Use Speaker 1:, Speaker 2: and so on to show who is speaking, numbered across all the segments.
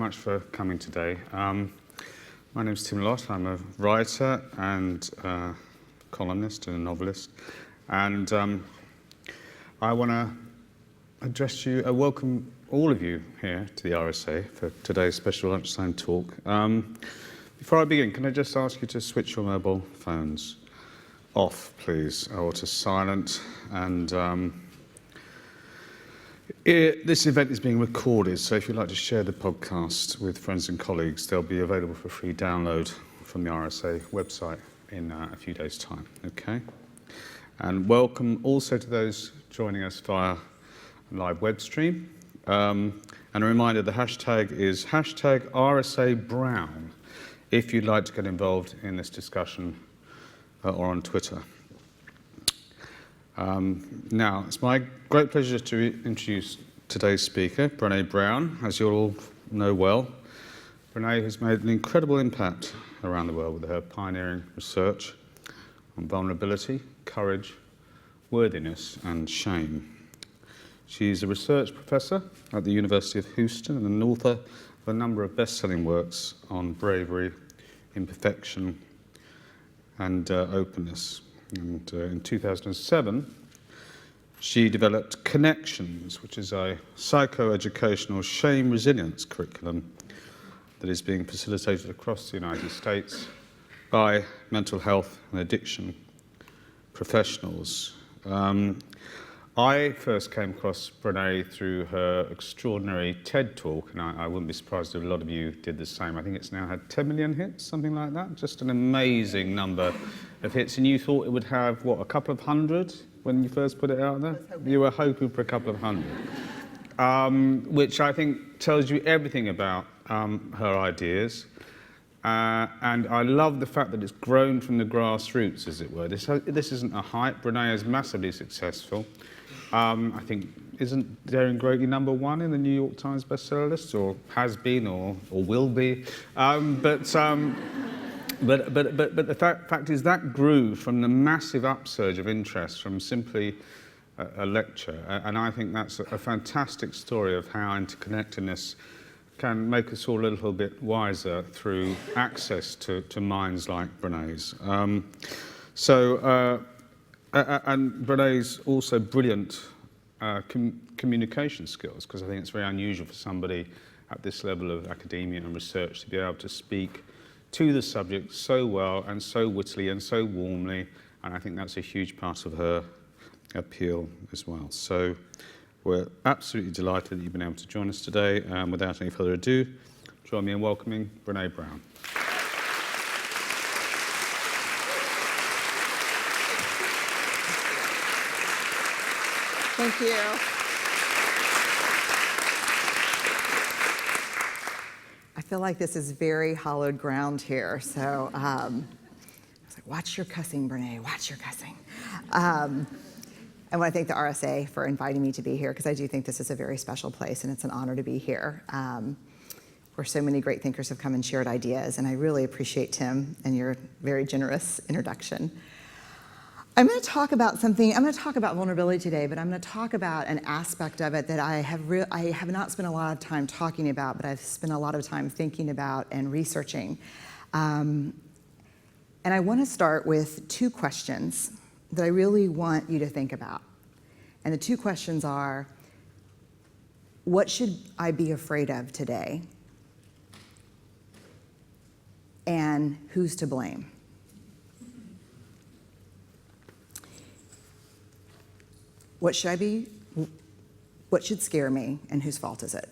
Speaker 1: much for coming today. My name's Tim Lott. I'm a writer and columnist and a novelist. And I want to address you, welcome all of you here to the RSA for today's special lunchtime talk. Before I begin, can I just ask you to switch your mobile phones off, please, or to silent? And this event is being recorded, so if you'd like to share the podcast with friends and colleagues, they'll be available for free download from the RSA website in a few days' time, okay? And welcome also to those joining us via live web stream. And a reminder, the hashtag is hashtag RSA Brown if you'd like to get involved in this discussion or on Twitter. Now, it's my great pleasure to introduce today's speaker, Brené Brown. As you all know well, Brené has made an incredible impact around the world with her pioneering research on vulnerability, courage, worthiness, and shame. She's a research professor at the University of Houston and an author of a number of best-selling works on bravery, imperfection, and openness. And in 2007, she developed Connections, which is a psychoeducational shame resilience curriculum that is being facilitated across the United States by mental health and addiction professionals. I first came across Brené through her extraordinary TED Talk, and I wouldn't be surprised if a lot of you did the same. I think it's now had 10 million hits, something like that. Just an amazing number of hits. And you thought it would have, what, a couple of hundred when you first put it out there? You were hoping for a couple of hundred. Which I think tells you everything about her ideas. And I love the fact that it's grown from the grassroots, as it were. This isn't a hype. Brené is massively successful. I think, isn't Daring Greatly #1 in the New York Times bestseller list, or has been, or will be? But the fact is that grew from the massive upsurge of interest from simply a lecture. And I think that's a fantastic story of how interconnectedness can make us all a little bit wiser through access to minds like Brené's. And Brené's also brilliant communication skills, because I think it's very unusual for somebody at this level of academia and research to be able to speak to the subject so well and so wittily and so warmly, and I think that's a huge part of her appeal as well. So we're absolutely delighted that you've been able to join us today. Without any further ado, join me in welcoming Brené Brown.
Speaker 2: Thank you. I feel like this is very hallowed ground here, so I was like, watch your cussing, Brené, watch your cussing. I want to thank the RSA for inviting me to be here, because I do think this is a very special place, and it's an honor to be here, where so many great thinkers have come and shared ideas, and I really appreciate, Tim, and your very generous introduction. I'm going to talk about something. I'm going to talk about vulnerability today, but I'm going to talk about an aspect of it that I have not spent a lot of time talking about, but I've spent a lot of time thinking about and researching. And I want to start with two questions that I really want you to think about. And the two questions are, what should I be afraid of today? And who's to blame? What should scare me, and whose fault is it?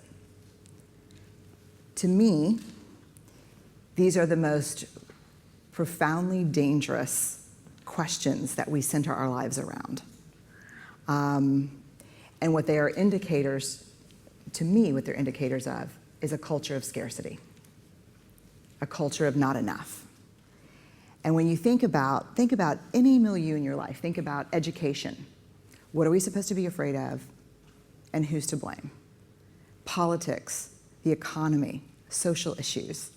Speaker 2: To me, these are the most profoundly dangerous questions that we center our lives around. And what they are indicators, to me, what they're indicators of is a culture of scarcity, a culture of not enough. And when you think about any milieu in your life, think about education. What are we supposed to be afraid of, and who's to blame? Politics, the economy, social issues.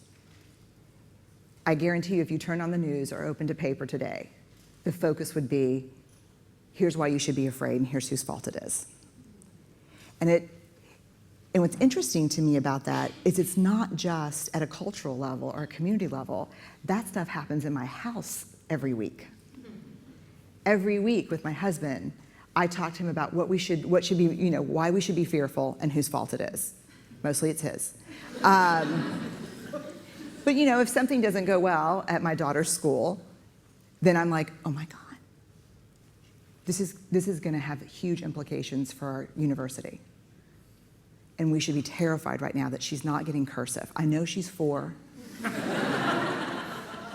Speaker 2: I guarantee you, if you turn on the news or opened a paper today, the focus would be, here's why you should be afraid, and here's whose fault it is. And And what's interesting to me about that is it's not just at a cultural level or a community level. That stuff happens in my house every week. Every week with my husband, I talk to him about what should be, why we should be fearful and whose fault it is. Mostly it's his. But if something doesn't go well at my daughter's school, then I'm like, oh my God, this is going to have huge implications for our university. And we should be terrified right now that she's not getting cursive. I know she's 4,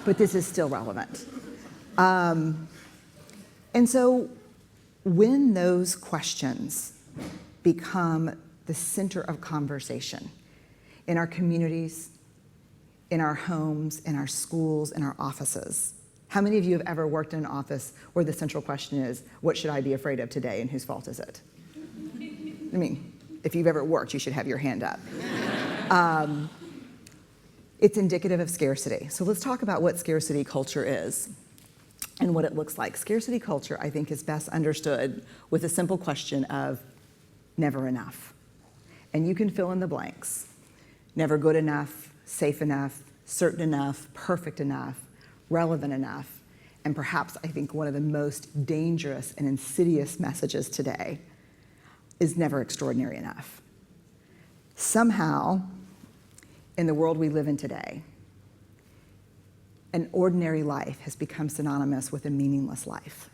Speaker 2: but this is still relevant. And so when those questions become the center of conversation in our communities, in our homes, in our schools, in our offices, how many of you have ever worked in an office where the central question is, what should I be afraid of today and whose fault is it? I mean, if you've ever worked, you should have your hand up. It's indicative of scarcity. So let's talk about what scarcity culture is and what it looks like. Scarcity culture, I think, is best understood with a simple question of never enough. And you can fill in the blanks. Never good enough, safe enough, certain enough, perfect enough, relevant enough, and perhaps I think one of the most dangerous and insidious messages today is never extraordinary enough. Somehow, in the world we live in today, an ordinary life has become synonymous with a meaningless life.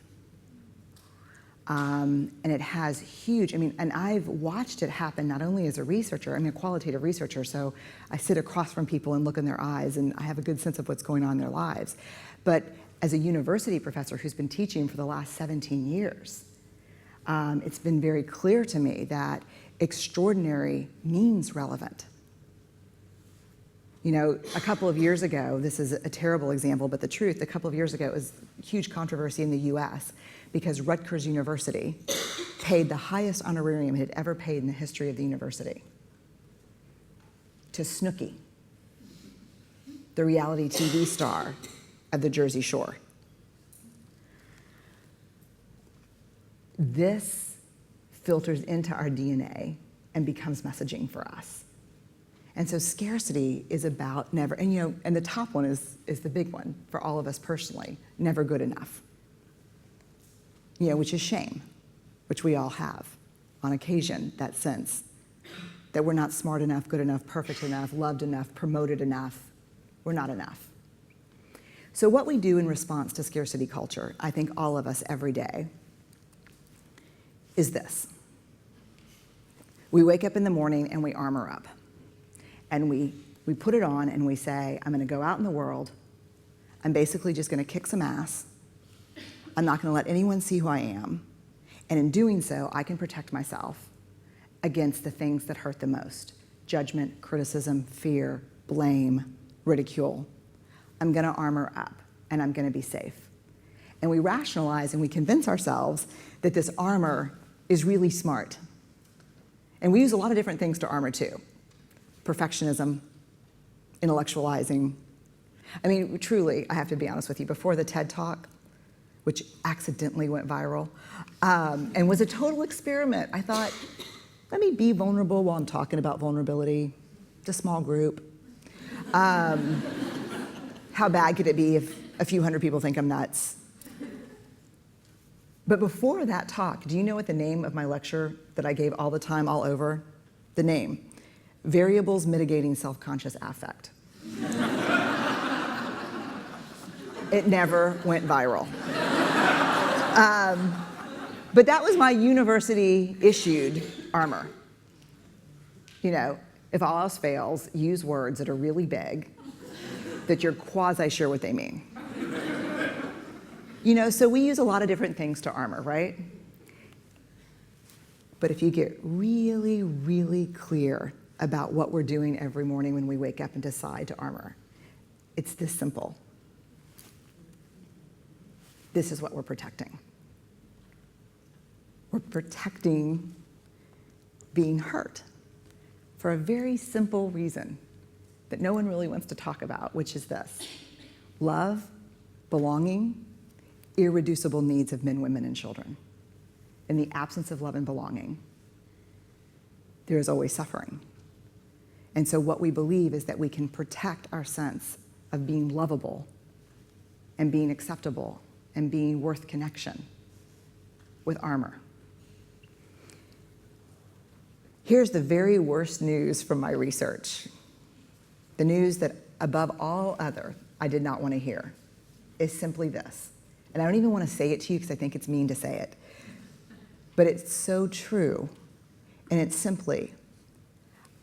Speaker 2: And it has huge, and I've watched it happen not only as a researcher, I'm a qualitative researcher, so I sit across from people and look in their eyes and I have a good sense of what's going on in their lives. But as a university professor who's been teaching for the last 17 years, it's been very clear to me that extraordinary means relevant. A couple of years ago, this is a terrible example, but the truth, a couple of years ago, it was huge controversy in the US because Rutgers University paid the highest honorarium it had ever paid in the history of the university to Snooki, the reality TV star of the Jersey Shore. This filters into our DNA and becomes messaging for us. And so scarcity is about never, and the top one is the big one for all of us personally, never good enough. Which is shame, which we all have on occasion, that sense that we're not smart enough, good enough, perfect enough, loved enough, promoted enough. We're not enough. So what we do in response to scarcity culture, I think all of us every day, is this. We wake up in the morning and we armor up. And we put it on and we say, I'm going to go out in the world. I'm basically just going to kick some ass. I'm not going to let anyone see who I am. And in doing so, I can protect myself against the things that hurt the most. Judgment, criticism, fear, blame, ridicule. I'm going to armor up and I'm going to be safe. And we rationalize and we convince ourselves that this armor is really smart. And we use a lot of different things to armor too. Perfectionism, intellectualizing. Truly, I have to be honest with you, before the TED Talk, which accidentally went viral, and was a total experiment, I thought, let me be vulnerable while I'm talking about vulnerability. It's a small group. How bad could it be if a few hundred people think I'm nuts? But before that talk, do you know what the name of my lecture that I gave all the time, all over? The name. Variables Mitigating Self-Conscious Affect. It never went viral. But that was my university-issued armor. If all else fails, use words that are really big, that you're quasi-sure what they mean. So we use a lot of different things to armor, right? But if you get really, really clear about what we're doing every morning when we wake up and decide to armor, it's this simple. This is what we're protecting. We're protecting being hurt for a very simple reason that no one really wants to talk about, which is this: love, belonging, irreducible needs of men, women, and children. In the absence of love and belonging, there is always suffering. And so what we believe is that we can protect our sense of being lovable and being acceptable and being worth connection with armor. Here's the very worst news from my research. The news that above all other I did not want to hear is simply this. And I don't even want to say it to you because I think it's mean to say it. But it's so true. And it's simply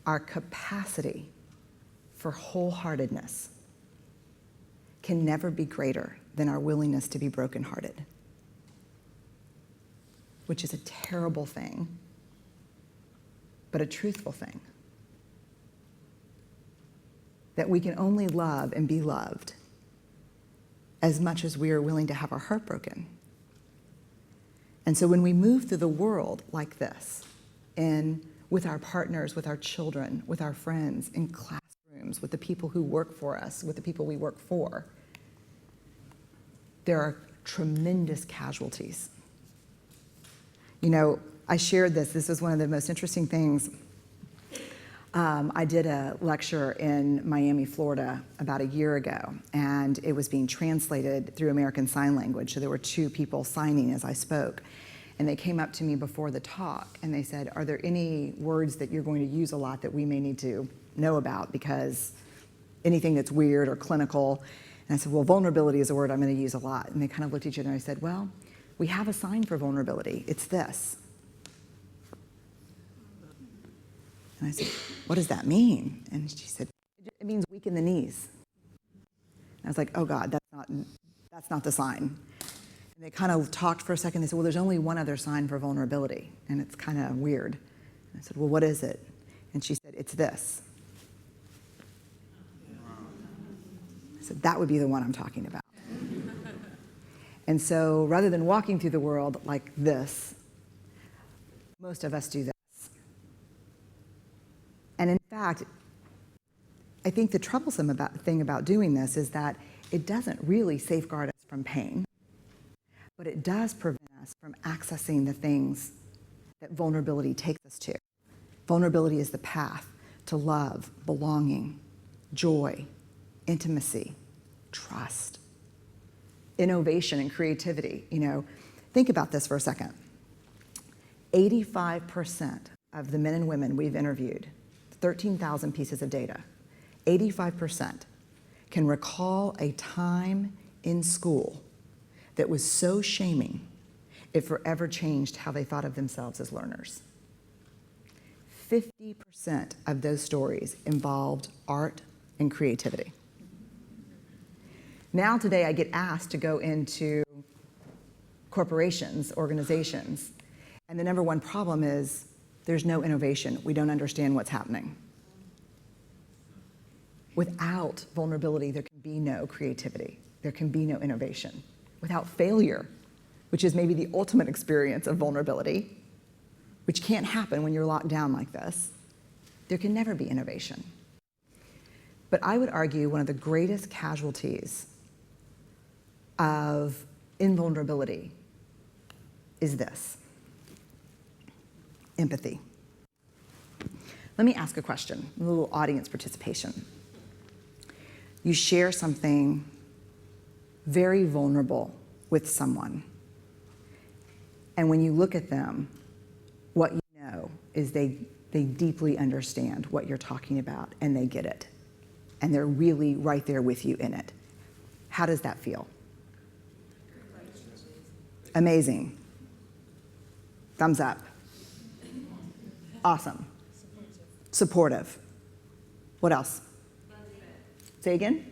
Speaker 2: our capacity for wholeheartedness can never be greater than our willingness to be brokenhearted, which is a terrible thing, but a truthful thing. That we can only love and be loved as much as we are willing to have our heart broken. And so when we move through the world like this, with our partners, with our children, with our friends, in classrooms, with the people who work for us, with the people we work for, there are tremendous casualties. You know, I shared this. This was one of the most interesting things. I did a lecture in Miami, Florida about a year ago, and it was being translated through American Sign Language. So there were two people signing as I spoke. And they came up to me before the talk and they said, are there any words that you're going to use a lot that we may need to know about, because anything that's weird or clinical? And I said, well, vulnerability is a word I'm going to use a lot. And they kind of looked at each other and I said, well, we have a sign for vulnerability. It's this. And I said, what does that mean? And she said, it means weak in the knees. And I was like, oh God, that's not the sign. And they kind of talked for a second. They said, well, there's only one other sign for vulnerability, and it's kind of weird. And I said, well, what is it? And she said, it's this. I said, that would be the one I'm talking about. And so rather than walking through the world like this, most of us do this. And in fact, I think the troublesome thing about doing this is that it doesn't really safeguard us from pain, but it does prevent us from accessing the things that vulnerability takes us to. Vulnerability is the path to love, belonging, joy, intimacy, trust, innovation, and creativity. You know, think about this for a second. 85% of the men and women we've interviewed, 13,000 pieces of data, 85% can recall a time in school that was so shaming, it forever changed how they thought of themselves as learners. 50% of those stories involved art and creativity. Now today I get asked to go into corporations, organizations, and the number one problem is there's no innovation. We don't understand what's happening. Without vulnerability, there can be no creativity. There can be no innovation. Without failure, which is maybe the ultimate experience of vulnerability, which can't happen when you're locked down like this, there can never be innovation. But I would argue one of the greatest casualties of invulnerability is this: empathy. Let me ask a question, a little audience participation. You share something very vulnerable with someone, and when you look at them, what you know is they deeply understand what you're talking about, and they get it, and they're really right there with you in it. How does that feel? Amazing. Thumbs up. Awesome. Supportive. What else? Say again?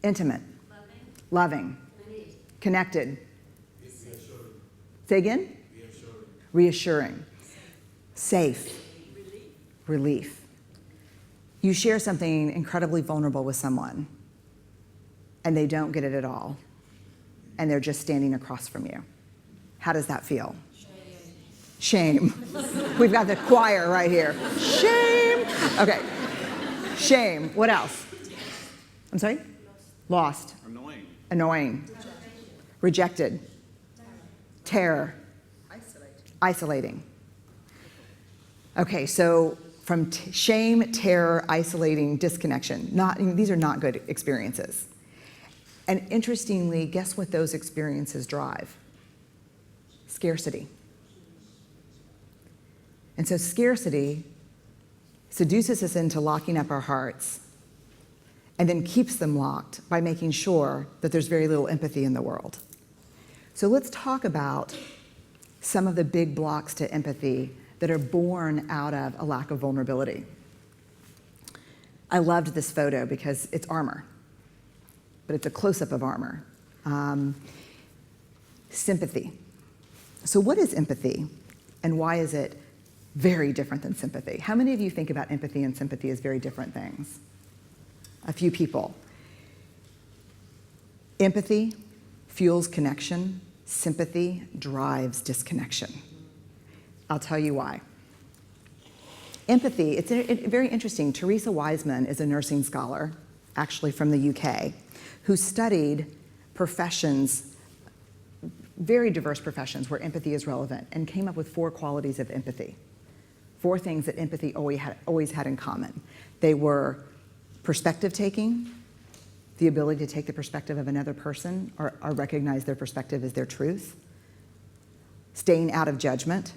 Speaker 2: Intimate. Loving. Connected. Say again? Reassuring. Safe. Relief. You share something incredibly vulnerable with someone, and they don't get it at all, and they're just standing across from you. How does that feel? Shame. We've got the choir right here. Shame. Okay. Shame. What else? I'm sorry? Lost. Annoying. Rejected. Terror. Isolating. Okay, so from shame, terror, isolating, disconnection, these are not good experiences. And interestingly, guess what those experiences drive? Scarcity. And so scarcity seduces us into locking up our hearts and then keeps them locked by making sure that there's very little empathy in the world. So let's talk about some of the big blocks to empathy that are born out of a lack of vulnerability. I loved this photo because it's armor, but it's a close-up of armor. Sympathy. So what is empathy, and why is it very different than sympathy? How many of you think about empathy and sympathy as very different things? A few people. Empathy fuels connection. Sympathy drives disconnection. I'll tell you why. Empathy, it's very interesting. Teresa Wiseman is a nursing scholar, actually from the UK, who studied professions, very diverse professions where empathy is relevant, and came up with 4 qualities of empathy. 4 things that empathy always had in common. They were perspective taking, the ability to take the perspective of another person or recognize their perspective as their truth, staying out of judgment,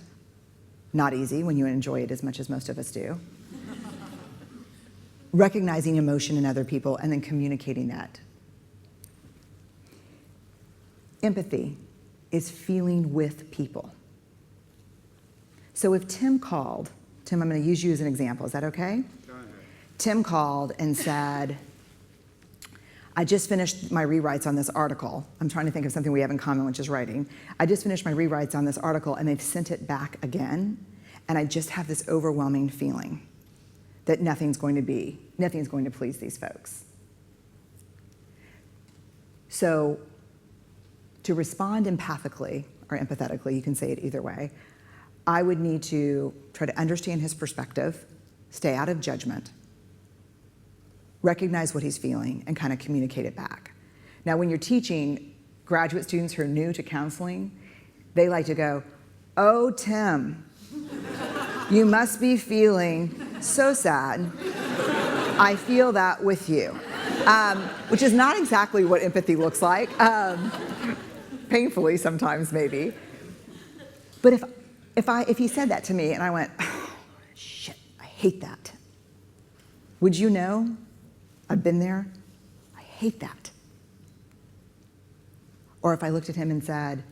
Speaker 2: not easy when you enjoy it as much as most of us do, recognizing emotion in other people and then communicating that. Empathy is feeling with people. So if Tim called, Tim, I'm going to use you as an example. Is that okay? Go ahead. Tim called and said, I just finished my rewrites on this article. I'm trying to think of something we have in common, which is writing. I just finished my rewrites on this article, and they've sent it back again, and I just have this overwhelming feeling that nothing's going to please these folks. So to respond empathically, or empathetically, you can say it either way, I would need to try to understand his perspective, stay out of judgment, recognize what he's feeling, and kind of communicate it back. Now, when you're teaching graduate students who are new to counseling, they like to go, oh, Tim, you must be feeling so sad. I feel that with you. Which is not exactly what empathy looks like. Painfully sometimes, maybe. But if he said that to me and I went, oh, shit, I hate that. Would you know? I've been there. I hate that. Or if I looked at him and said,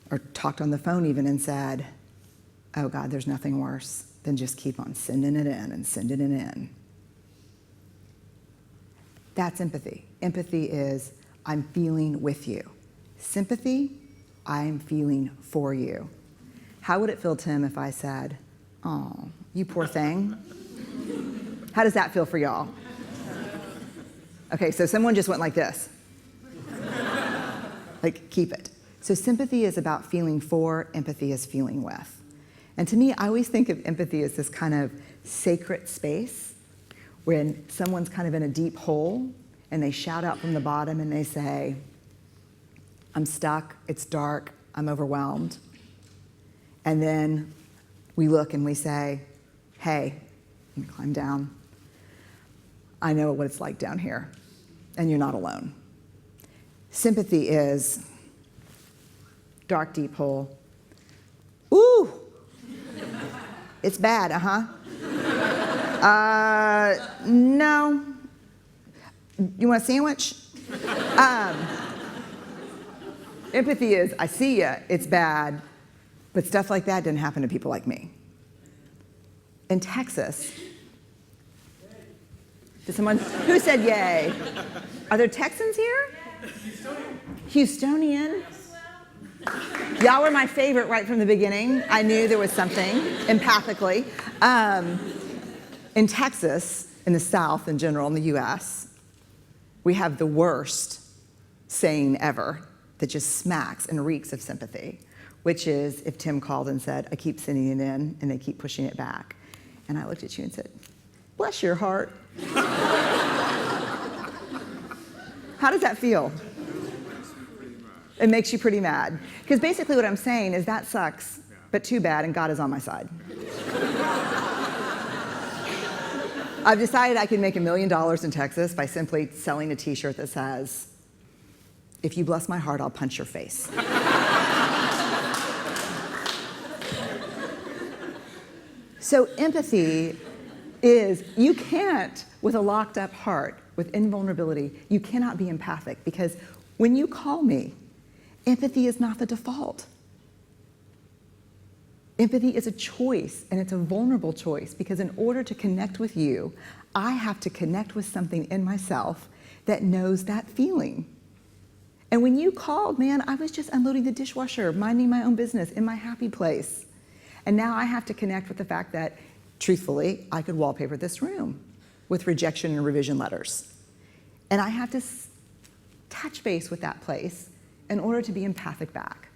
Speaker 2: or talked on the phone even and said, oh God, there's nothing worse than just keep on sending it in and sending it in. That's empathy. Empathy is, I'm feeling with you. Sympathy, I'm feeling for you. How would it feel, Tim, if I said, oh, you poor thing? How does that feel for y'all? Okay, so someone just went like this. Like, keep it. So sympathy is about feeling for, empathy is feeling with. And to me, I always think of empathy as this kind of sacred space when someone's kind of in a deep hole and they shout out from the bottom and they say, I'm stuck, it's dark, I'm overwhelmed. And then we look and we say, hey, let me climb down. I know what it's like down here, and you're not alone. Sympathy is dark, deep hole. Ooh, it's bad, no. You want a sandwich? Empathy is, I see ya, it's bad, but stuff like that didn't happen to people like me. In Texas, did someone, who said yay? Are there Texans here? Houstonian. Y'all were my favorite right from the beginning. I knew there was something, empathically. In Texas, in the South in general, in the US, we have the worst saying ever that just smacks and reeks of sympathy, which is if Tim called and said, I keep sending it in and they keep pushing it back. And I looked at you and said, bless your heart. How does that feel? It makes you pretty mad. Because basically what I'm saying is that sucks, but too bad, and God is on my side. I've decided I can make $1 million in Texas by simply selling a t-shirt that says, "If you bless my heart, I'll punch your face." So empathy is, you can't, with a locked up heart, with invulnerability, you cannot be empathic, because when you call me, empathy is not the default. Empathy is a choice, and it's a vulnerable choice, because in order to connect with you, I have to connect with something in myself that knows that feeling. And when you called, man, I was just unloading the dishwasher, minding my own business in my happy place. And now I have to connect with the fact that, truthfully, I could wallpaper this room with rejection and revision letters. And I have to touch base with that place in order to be empathic back.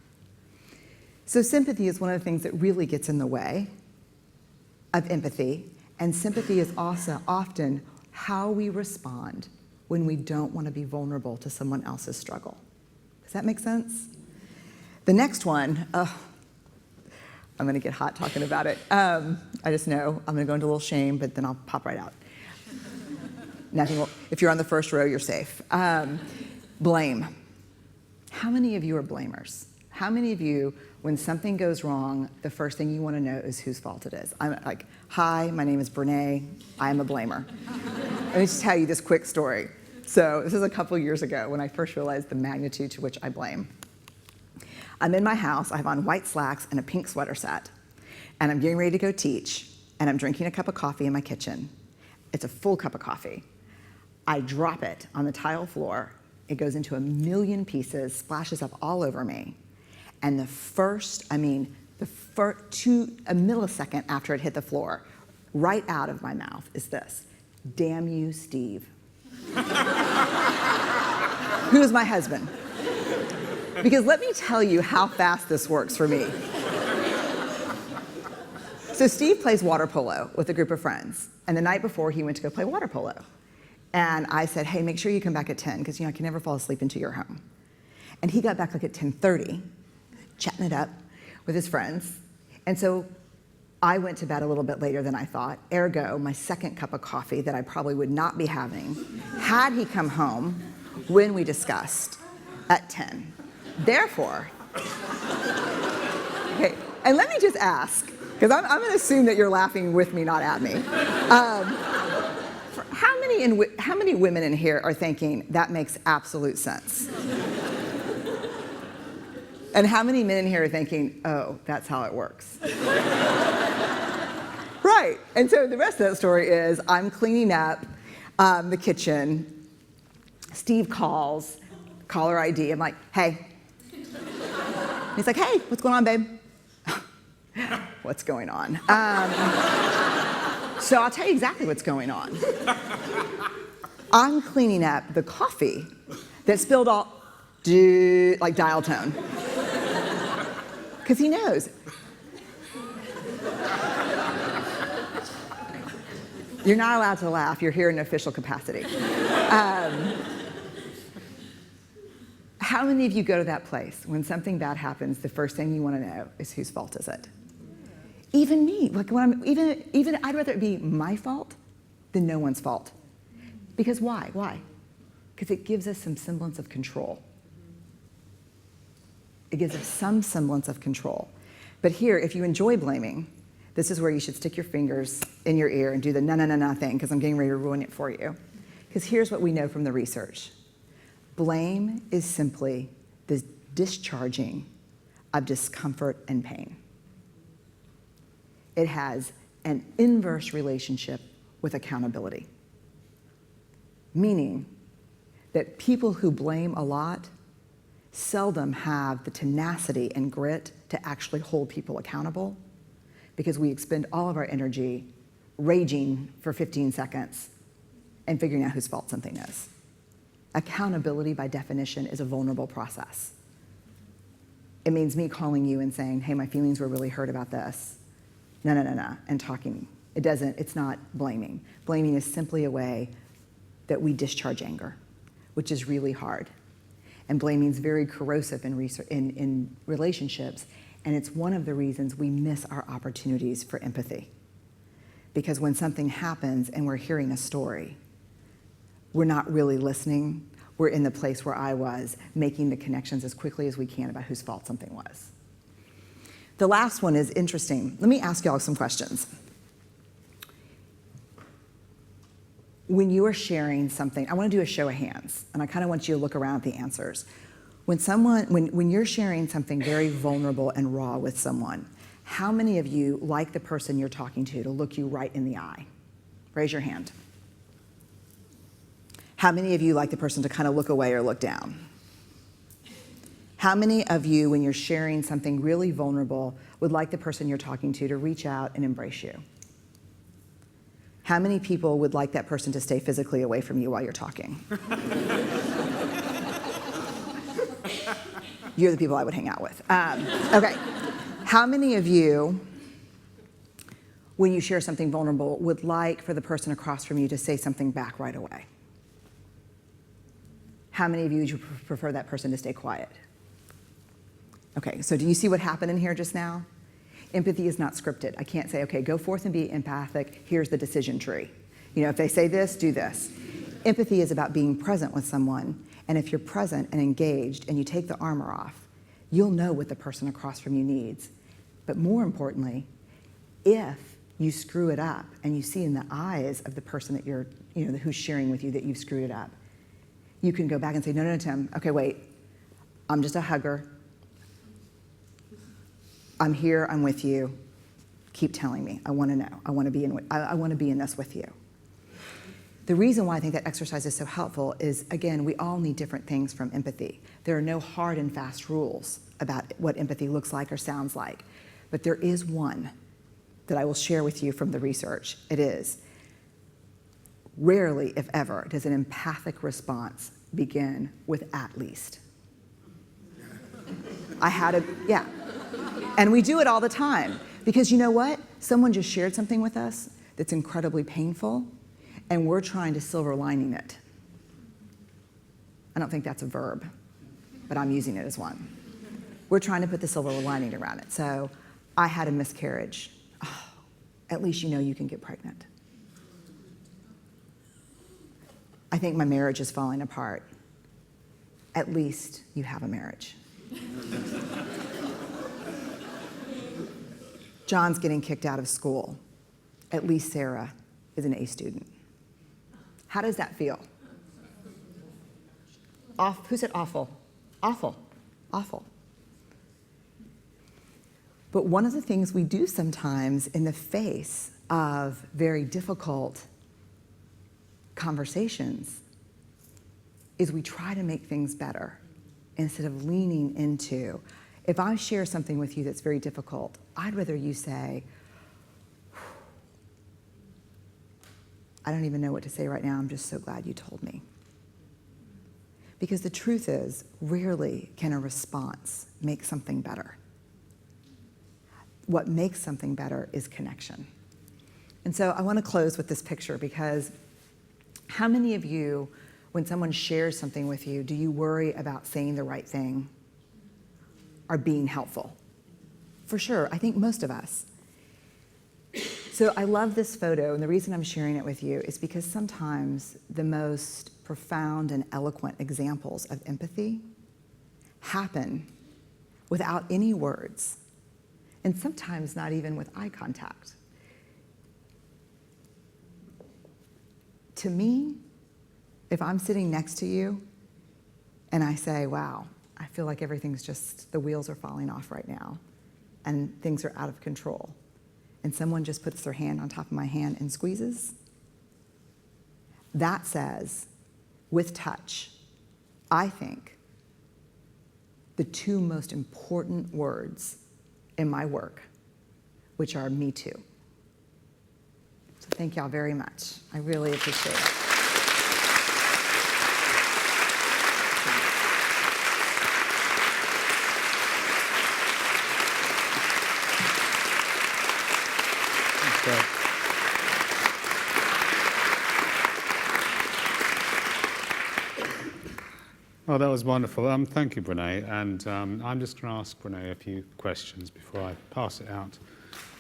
Speaker 2: So sympathy is one of the things that really gets in the way of empathy. And sympathy is also often how we respond when we don't want to be vulnerable to someone else's struggle. Does that make sense? The next one, I'm going to get hot talking about it. I just know I'm going to go into a little shame, but then I'll pop right out. Nothing will, if you're on the first row, you're safe. Blame. How many of you are blamers? How many of you, when something goes wrong, the first thing you want to know is whose fault it is? I'm like, "Hi, my name is Brené. I'm a blamer." Let me just tell you this quick story. So this is a couple years ago when I first realized the magnitude to which I blame. I'm in my house, I have on white slacks and a pink sweater set, and I'm getting ready to go teach, and I'm drinking a cup of coffee in my kitchen. It's a full cup of coffee. I drop it on the tile floor. It goes into a million pieces, splashes up all over me. And a millisecond after it hit the floor, right out of my mouth is this: "Damn you, Steve." Who is my husband? Because let me tell you how fast this works for me. So Steve plays water polo with a group of friends, and the night before he went to go play water polo. And I said, "Hey, make sure you come back at 10, because I can never fall asleep until you're home." And he got back like at 10:30, chatting it up with his friends. And so I went to bed a little bit later than I thought, ergo my second cup of coffee that I probably would not be having had he come home when we discussed at 10. Therefore, okay, and let me just ask, because I'm going to assume that you're laughing with me, not at me. How many women in here are thinking, "That makes absolute sense"? And how many men in here are thinking, "Oh, that's how it works"? Right. And so the rest of that story is, I'm cleaning up the kitchen. Steve calls, caller ID. I'm like, "Hey." He's like, "Hey, what's going on, babe?" What's going on? So I'll tell you exactly what's going on. I'm cleaning up the coffee that spilled all, like dial tone. Because he knows. You're not allowed to laugh. You're here in official capacity. How many of you go to that place when something bad happens, the first thing you want to know is whose fault is it? Even me. Like when even I'd rather it be my fault than no one's fault. Because why? Why? Because it gives us some semblance of control. It gives us some semblance of control. But here, if you enjoy blaming, this is where you should stick your fingers in your ear and do the na thing, because I'm getting ready to ruin it for you. Because here's what we know from the research. Blame is simply the discharging of discomfort and pain. It has an inverse relationship with accountability, meaning that people who blame a lot seldom have the tenacity and grit to actually hold people accountable, because we expend all of our energy raging for 15 seconds and figuring out whose fault something is. Accountability, by definition, is a vulnerable process. It means me calling you and saying, "Hey, my feelings were really hurt about this." No, and talking. It's not blaming. Blaming is simply a way that we discharge anger, which is really hard. And blaming is very corrosive in relationships, and it's one of the reasons we miss our opportunities for empathy. Because when something happens and we're hearing a story, we're not really listening. We're in the place where I was, making the connections as quickly as we can about whose fault something was. The last one is interesting. Let me ask y'all some questions. When you are sharing something, I want to do a show of hands, and I kind of want you to look around at the answers. When you're sharing something very vulnerable and raw with someone, how many of you like the person you're talking to look you right in the eye? Raise your hand. How many of you like the person to kind of look away or look down? How many of you, when you're sharing something really vulnerable, would like the person you're talking to reach out and embrace you? How many people would like that person to stay physically away from you while you're talking? You're the people I would hang out with. Okay. How many of you, when you share something vulnerable, would like for the person across from you to say something back right away? How many of you would prefer that person to stay quiet? Okay, so do you see what happened in here just now? Empathy is not scripted. I can't say, okay, go forth and be empathic, here's the decision tree. You know, if they say this, do this. Empathy is about being present with someone, and if you're present and engaged and you take the armor off, you'll know what the person across from you needs. But more importantly, if you screw it up and you see in the eyes of the person that you're, who's sharing with you that you've screwed it up, you can go back and say, no, Tim, okay, wait, I'm just a hugger. I'm here, I'm with you. Keep telling me, I want to know. I want to be in this with you. The reason why I think that exercise is so helpful is, again, we all need different things from empathy. There are no hard and fast rules about what empathy looks like or sounds like. But there is one that I will share with you from the research. It is, rarely, if ever, does an empathic response begin with "at least." Yeah. And we do it all the time. Because you know what? Someone just shared something with us that's incredibly painful, and we're trying to silver lining it. I don't think that's a verb, but I'm using it as one. We're trying to put the silver lining around it. So, I had a miscarriage. Oh, at least you know you can get pregnant. I think my marriage is falling apart. At least you have a marriage. John's getting kicked out of school. At least Sarah is an A student. How does that feel? Who said awful? Awful. Awful. But one of the things we do sometimes in the face of very difficult conversations is we try to make things better instead of leaning into, if I share something with you that's very difficult, I'd rather you say, I don't even know what to say right now, I'm just so glad you told me. Because the truth is, rarely can a response make something better. What makes something better is connection. And so I want to close with this picture, because how many of you, when someone shares something with you, do you worry about saying the right thing or being helpful? For sure, I think most of us. So I love this photo, and the reason I'm sharing it with you is because sometimes the most profound and eloquent examples of empathy happen without any words, and sometimes not even with eye contact. To me, if I'm sitting next to you and I say, wow, I feel like everything's just, the wheels are falling off right now and things are out of control, and someone just puts their hand on top of my hand and squeezes, that says, with touch, I think, the two most important words in my work, which are me too. So thank y'all very much. I really appreciate it.
Speaker 1: Oh, that was wonderful. Thank you, Brené. And I'm just going to ask Brené a few questions before I pass it out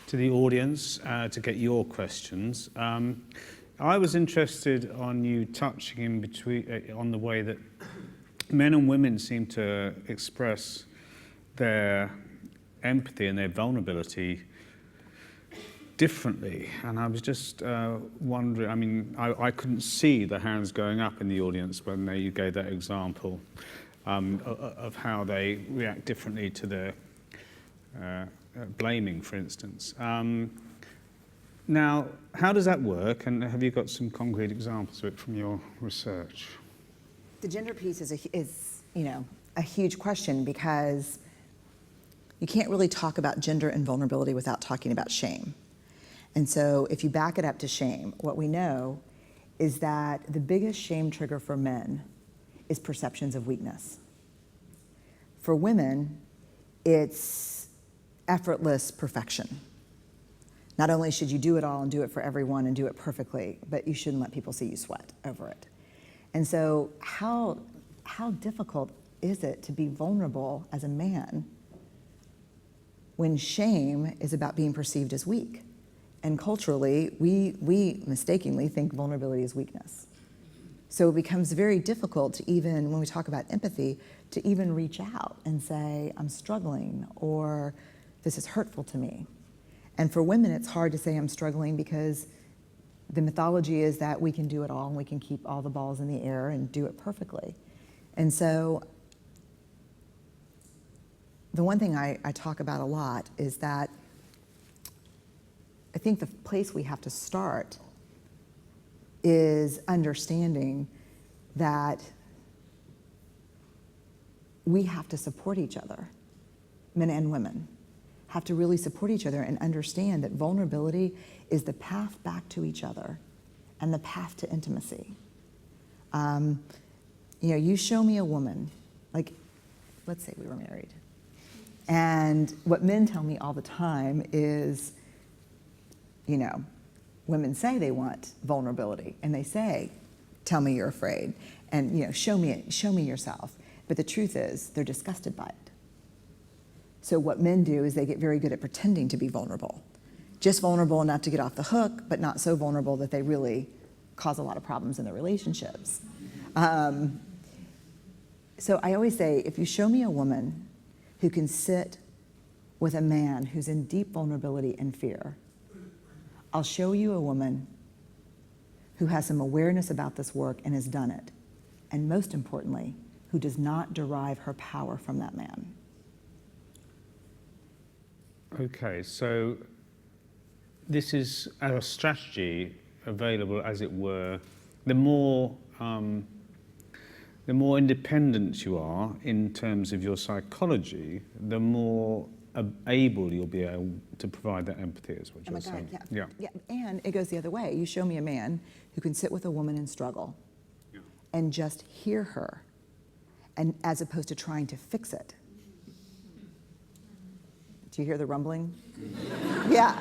Speaker 1: to the audience to get your questions. I was interested on you touching in between on the way that men and women seem to express their empathy and their vulnerability differently. And I was just wondering, I mean, I couldn't see the hands going up in the audience when you gave that example of how they react differently to the blaming, for instance. Now, how does that work, and have you got some concrete examples of it from your research?
Speaker 2: The gender piece is a huge question, because you can't really talk about gender and vulnerability without talking about shame. And so if you back it up to shame, what we know is that the biggest shame trigger for men is perceptions of weakness. For women, it's effortless perfection. Not only should you do it all and do it for everyone and do it perfectly, but you shouldn't let people see you sweat over it. And so how difficult is it to be vulnerable as a man when shame is about being perceived as weak? And culturally, we mistakenly think vulnerability is weakness. So it becomes very difficult to even, when we talk about empathy, to even reach out and say, I'm struggling, or this is hurtful to me. And for women, it's hard to say I'm struggling, because the mythology is that we can do it all and we can keep all the balls in the air and do it perfectly. And so the one thing I talk about a lot is that I think the place we have to start is understanding that we have to support each other, men and women. Have to really support each other and understand that vulnerability is the path back to each other and the path to intimacy. You show me a woman, like, let's say we were married, and what men tell me all the time is, women say they want vulnerability, and they say, tell me you're afraid, and show me yourself. But the truth is, they're disgusted by it. So what men do is they get very good at pretending to be vulnerable. Just vulnerable enough to get off the hook, but not so vulnerable that they really cause a lot of problems in their relationships. So I always say, if you show me a woman who can sit with a man who's in deep vulnerability and fear, I'll show you a woman who has some awareness about this work and has done it. And most importantly, who does not derive her power from that man. Okay, so this is a strategy available, as it were. The more independent you are in terms of your psychology, the more able you'll be able to provide that empathy, is what you're saying. Yeah. And it goes the other way. You show me a man who can sit with a woman and struggle and just hear her, and as opposed to trying to fix it. Do you hear the rumbling? Yeah.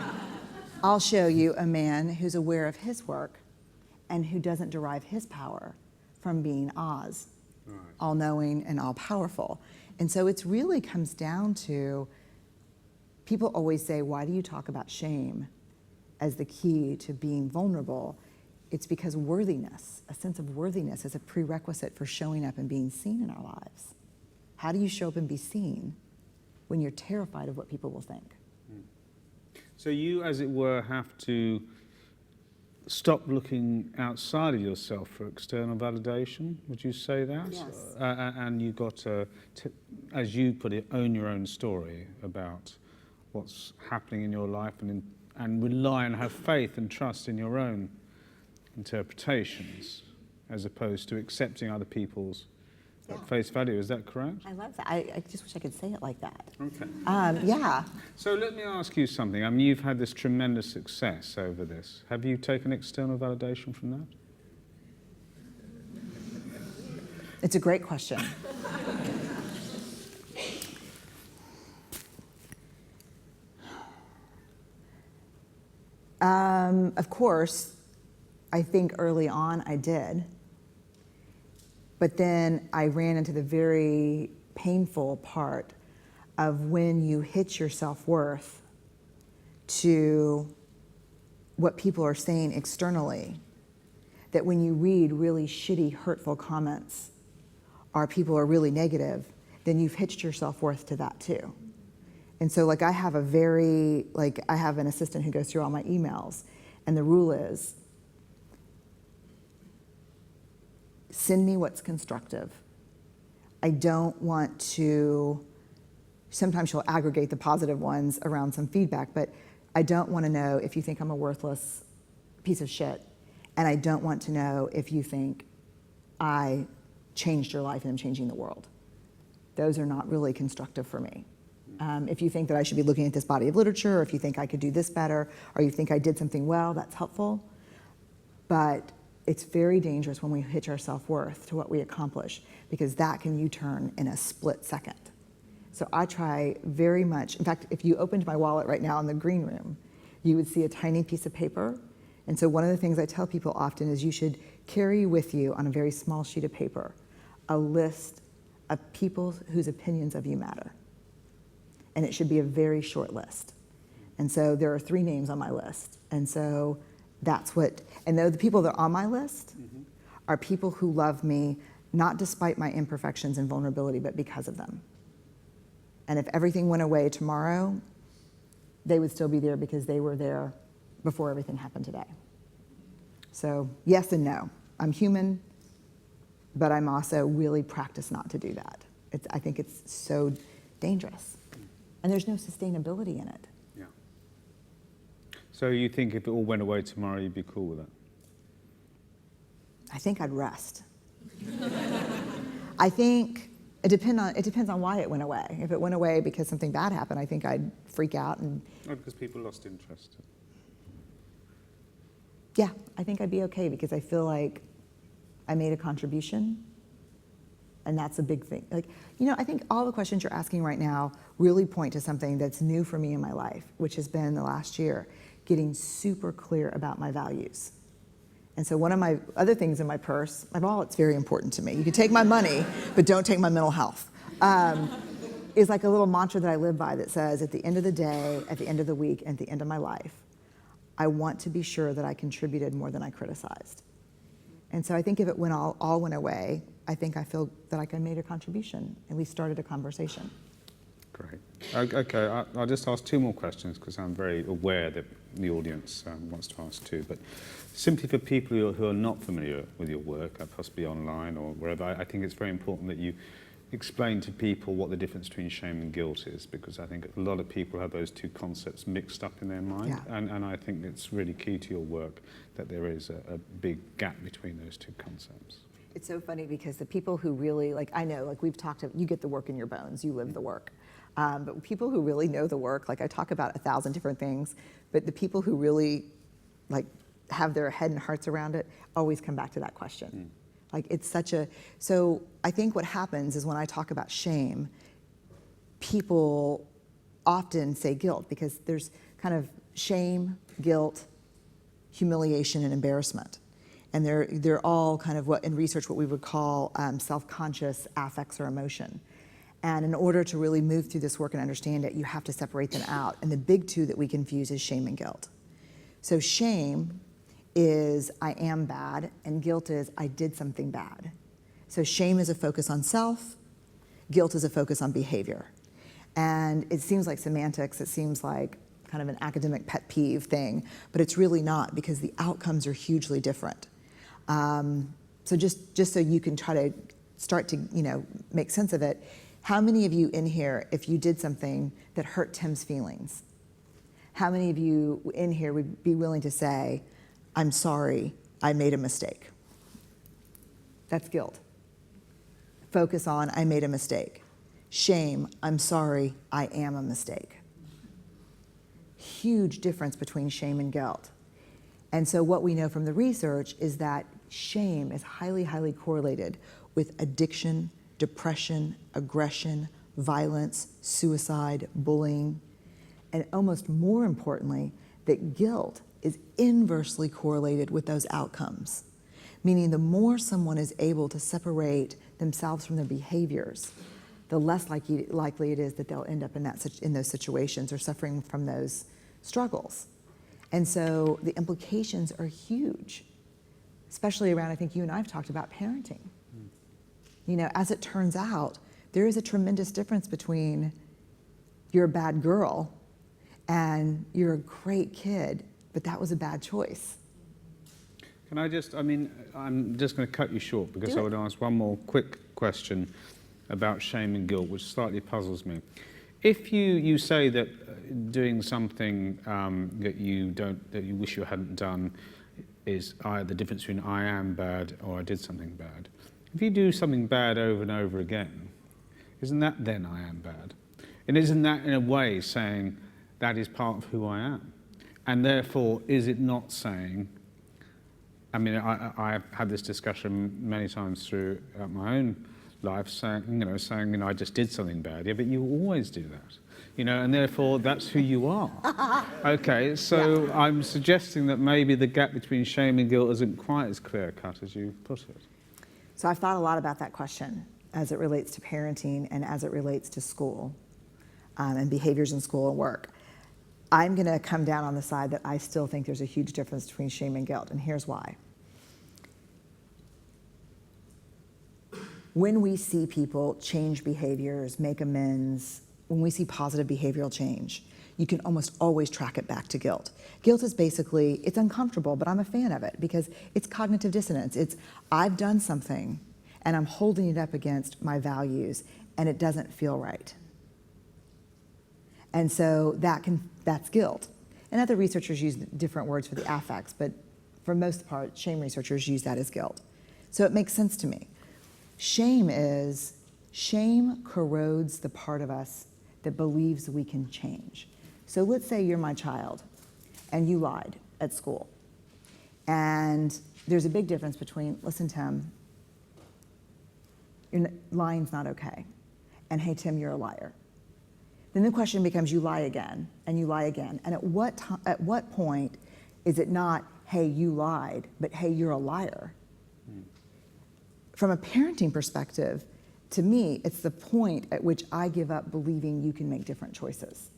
Speaker 2: I'll show you a man who's aware of his work and who doesn't derive his power from being Oz, all-knowing and all-powerful. And so it really comes down to, people always say, why do you talk about shame as the key to being vulnerable? It's because worthiness, a sense of worthiness, is a prerequisite for showing up and being seen in our lives. How do you show up and be seen when you're terrified of what people will think?
Speaker 1: So you, as it were, have to stop looking outside of yourself for external validation, would you say that?
Speaker 2: Yes.
Speaker 1: And you've got to, as you put it, own your own story about what's happening in your life, and rely and have faith and trust in your own interpretations, as opposed to accepting other people's at face value. Is that correct?
Speaker 2: I love that. I just wish I could say it like that.
Speaker 1: Okay.
Speaker 2: Yeah.
Speaker 1: So let me ask you something. I mean, you've had this tremendous success over this. Have you taken external validation from that?
Speaker 2: It's a great question. Of course, I think early on I did. But then I ran into the very painful part of when you hit your self-worth, to what people are saying externally, that when you read really shitty, hurtful comments, or people are really negative, then you've hitched your self-worth to that too. And so I have an assistant who goes through all my emails, and the rule is, send me what's constructive. I don't want to, sometimes she'll aggregate the positive ones around some feedback, but I don't want to know if you think I'm a worthless piece of shit, and I don't want to know if you think I changed your life and I'm changing the world. Those are not really constructive for me. If you think that I should be looking at this body of literature, or if you think I could do this better, or you think I did something well, that's helpful. But it's very dangerous when we hitch our self-worth to what we accomplish, because that can U-turn in a split second. So I try very much, in fact, if you opened my wallet right now in the green room, you would see a tiny piece of paper. And so one of the things I tell people often is you should carry with you on a very small sheet of paper a list of people whose opinions of you matter. And it should be a very short list. And so there are 3 names on my list. And so that's what, and though the people that are on my list are people who love me, not despite my imperfections and vulnerability, but because of them. And if everything went away tomorrow, they would still be there because they were there before everything happened today. So yes and no. I'm human, but I'm also really practice not to do that. I think it's so dangerous. And there's no sustainability in it.
Speaker 1: Yeah. So you think if it all went away tomorrow, you'd be cool with that?
Speaker 2: I think I'd rest. I think it depends on why it went away. If it went away because something bad happened, I think I'd freak out and.
Speaker 1: Or because people lost interest.
Speaker 2: Yeah, I think I'd be okay because I feel like I made a contribution, and that's a big thing. I think all the questions you're asking right now really point to something that's new for me in my life, which has been the last year, getting super clear about my values. And so one of my other things in my purse, my wallet's very important to me. You can take my money, but don't take my mental health. Is like a little mantra that I live by that says, at the end of the day, at the end of the week, and at the end of my life, I want to be sure that I contributed more than I criticized. And so I think if it all went away, I think I feel that I made a contribution, and we started a conversation.
Speaker 1: Great. Okay, I'll just ask 2 more questions because I'm very aware that the audience wants to ask too. But simply for people who are not familiar with your work, possibly online or wherever, I think it's very important that you explain to people what the difference between shame and guilt is, because I think a lot of people have those 2 concepts mixed up in their mind.
Speaker 2: Yeah.
Speaker 1: And I think it's really key to your work that there is a big gap between those 2 concepts.
Speaker 2: It's so funny because the people who really, I know, we've talked about, you get the work in your bones, you live the work. But people who really know the work, I talk about 1,000 different things, but the people who really, have their head and hearts around it always come back to that question. It's so I think what happens is when I talk about shame, people often say guilt because there's kind of shame, guilt, humiliation, and embarrassment. And they're all kind of what in research what we would call self-conscious affects or emotion. And in order to really move through this work and understand it, you have to separate them out. And the big 2 that we confuse is shame and guilt. So shame is I am bad, and guilt is I did something bad. So shame is a focus on self, guilt is a focus on behavior. And it seems like semantics, it seems like kind of an academic pet peeve thing, but it's really not because the outcomes are hugely different. So just so you can try to start to make sense of it, how many of you in here, if you did something that hurt Tim's feelings, how many of you in here would be willing to say, I'm sorry, I made a mistake? That's guilt. Focus on, I made a mistake. Shame, I'm sorry, I am a mistake. Huge difference between shame and guilt. And so what we know from the research is that shame is highly, highly correlated with addiction, depression, aggression, violence, suicide, bullying, and almost more importantly, that guilt is inversely correlated with those outcomes. Meaning the more someone is able to separate themselves from their behaviors, the less likely it is that they'll end up in those situations or suffering from those struggles. And so the implications are huge, especially around, I think you and I have talked about parenting. You know, as it turns out, there is a tremendous difference between you're a bad girl and you're a great kid, but that was a bad choice.
Speaker 1: Can I just, I'm just going to cut you short because I would ask one more quick question about shame and guilt, which slightly puzzles me. If you say that doing something that you wish you hadn't done is the difference between I am bad or I did something bad. If you do something bad over and over again, isn't that then I am bad? And isn't that in a way saying that is part of who I am? And therefore, is it not saying, I've had this discussion many times through my own life, saying, I just did something bad. Yeah, but you always do that, and therefore that's who you are. Okay, so yeah. I'm suggesting that maybe the gap between shame and guilt isn't quite as clear cut as you put it.
Speaker 2: So I've thought a lot about that question as it relates to parenting and as it relates to school and behaviors in school and work. I'm going to come down on the side that I still think there's a huge difference between shame and guilt, and here's why. When we see people change behaviors, make amends, when we see positive behavioral change, you can almost always track it back to guilt. Guilt is basically, it's uncomfortable, but I'm a fan of it because it's cognitive dissonance. It's, I've done something and I'm holding it up against my values and it doesn't feel right. And so that's guilt. And other researchers use different words for the affects, but for most part, shame researchers use that as guilt. So it makes sense to me. Shame corrodes the part of us that believes we can change. So let's say you're my child and you lied at school. And there's a big difference between, listen, Tim, lying's not okay. And hey, Tim, you're a liar. Then the question becomes, you lie again and you lie again. And at what point is it not, hey, you lied, but hey, you're a liar? From a parenting perspective, to me, it's the point at which I give up believing you can make different choices.